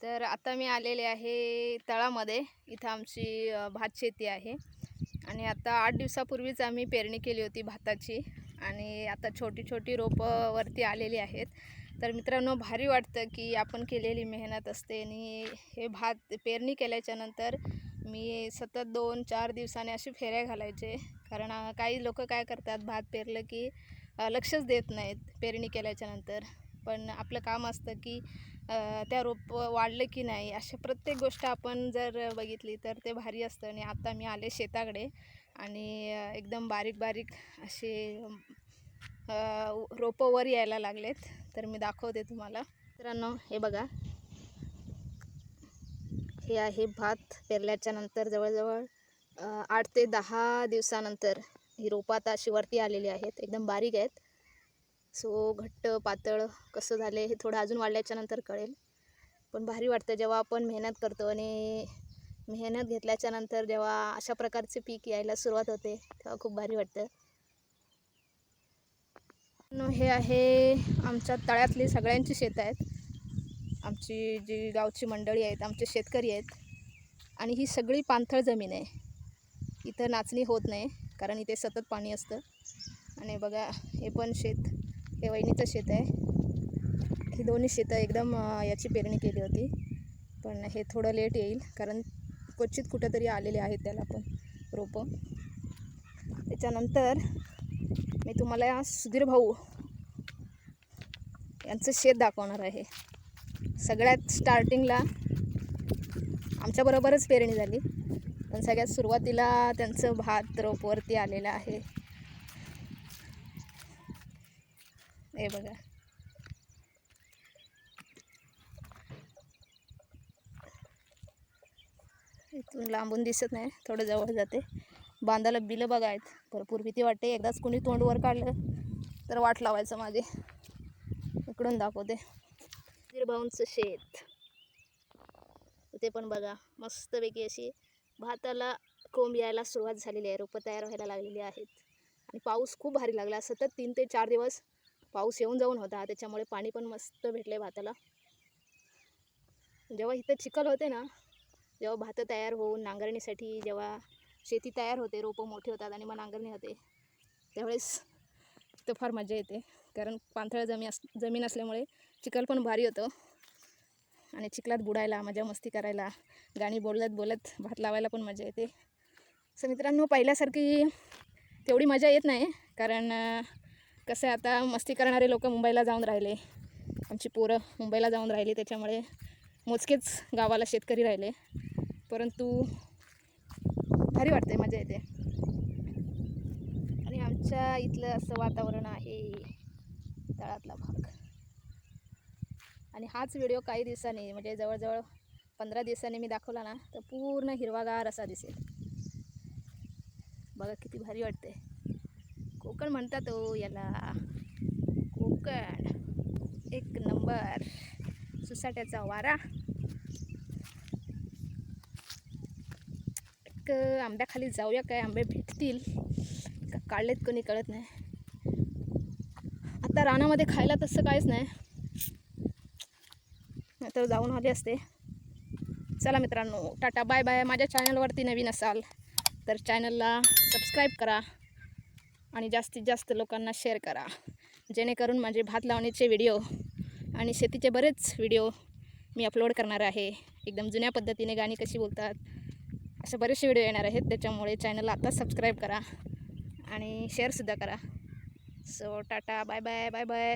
तर आता मी आलेले आहे तळामध्ये. इथं आमची भात शेती आहे आणि आता 8 दिवसापूर्वीच आम्ही पेरणी केली होती भाताची आणि आता छोटी छोटी रोपं वरती आलेली आहेत. तर मित्रांनो, भारी वाटतं की आपण केलेली मेहनत असते आणि हे भात पेरणी केल्याच्यानंतर मी सतत 2-4 दिवसाने अशी फेऱ्या घालायचे. कारण काही लोक काय करतात, भात पेरलं की लक्षच देत नाहीत पेरणी केल्याच्यानंतर. पण आपलं काम असतं की त्या रोप वाढलं की नाही, अशा प्रत्येक गोष्ट आपण जर बघितली तर ते भारी असतं. आणि आता मी आले शेताकडे आणि एकदम बारीक बारीक असे रोपं वर यायला लागलेत. तर मी दाखवते तुम्हाला. मित्रांनो, हे बघा, हे आहे भात पेरल्याच्या नंतर जवळजवळ 8 ते 10 दिवसानंतर ही रोपं आता अशी वरती आलेली आहेत. एकदम बारीक आहेत. सो घट्ट पातळ कसं झाले हे थोडं अजून वाढल्याच्या नंतर कळेल. पण भारी वाटतं जेव्हा आपण मेहनत करतो आणि मेहनत घेतल्याच्या नंतर जेव्हा अशा प्रकारचे पीक यायला सुरुवात होते तेव्हा खूप भारी वाटतं. हे आहे आमच्या तळ्यातली सगळ्यांची शेतं आहेत. आमची जी गावची मंडळी आहेत, आमचे शेतकरी आहेत. आणि ही सगळी पाणथळ जमीन आहे. इथं नाचणी होत नाही कारण इथे सतत पाणी असतं. आणि बघा, हे पण शेत, हे वहिनीचं शेत आहे. ही दोन्ही शेतं एकदम याची पेरणी केली होती. पण हे थोडं लेट येईल कारण क्वचित कुठंतरी आलेले आहेत त्याला पण रोपं. त्याच्यानंतर मी तुम्हाला सुधीर भाऊ यांचं शेत दाखवणार आहे. सगळ्यात स्टार्टिंगला आमच्याबरोबरच पेरणी झाली, पण सगळ्यात सुरुवातीला त्यांचं भात रोपवरती आलेलं आहे. हे बघा, इथून लांबून दिसत नाही, थोडं जवळ जाते. बांधाला बिलं बघा आहेत भरपूर. भीती वाटते एकदाच कोणी तोंड वर काढलं तर वाट लावायचं माझे. इकडून दाखवते भाऊंचं शेत. ते पण बघा, मस्तपैकी अशी भाताला कोंब यायला सुरुवात झालेली आहे, रोपं तयार व्हायला लागलेली आहेत. आणि पाऊस खूप भारी लागला. सतत 3 ते 4 दिवस पाऊस येऊन जाऊन होता, त्याच्यामुळे पाणी पण मस्त भेटले भाताला. जेव्हा इथं चिखल होते ना, जेव्हा भात तयार होऊन नांगरणीसाठी जेव्हा शेती तयार होते, रोपं मोठे होतात आणि मग नांगरणी होते, त्यावेळेस इथं फार मजा येते. कारण पाणथळ जमीन असल्यामुळे चिखल पण भारी होतं आणि चिखलात बुडायला, मजा मस्ती करायला, गाणी बोलत बोलत भात लावायला पण मजा येते. सो मित्रांनो, पहिल्यासारखी तेवढी मजा येत नाही. कारण कसं आहे, आता मस्ती करणारे लोक मुंबईला जाऊन राहिले, आमची पोरं मुंबईला जाऊन राहिली, त्याच्यामुळे मोजकेच गावाला शेतकरी राहिले. परंतु भारी वाटते, मजा येते. आणि आमच्या इथलं असं वातावरण आहे, तळातला भाग. आणि हाच व्हिडिओ काही दिवसांनी, म्हणजे जवळजवळ 15 दिवसांनी मी दाखवला ना, तर पूर्ण हिरवागार असा दिसेल. बघा किती भारी वाटते. कोकण म्हणतात हो याला, कोकण एक नंबर. सुसाट्याचा वारा. एक आंब्याखाली जाऊया, काय आंबे भेटतील का काढलेत कोणी कळत नाही. आता रानामध्ये खायला तसं काहीच नाही, तर जाऊन आले असते. चला मित्रांनो, टाटा बाय बाय. माझ्या चॅनलवरती नवीन असाल तर चॅनलला सबस्क्राईब करा आणि जास्तीत जास्त लोकांना शेअर करा, जेणेकरून माझे भात लावणीचे व्हिडिओ आणि शेतीचे बरेच व्हिडिओ मी अपलोड करणार आहे. एकदम जुन्या पद्धतीने गाणी कशी बोलतात, असे बरेचसे व्हिडिओ येणार आहेत. त्याच्यामुळे चॅनलला आत्ताच सबस्क्राईब करा आणि शेअरसुद्धा करा. So tata bye bye bye bye.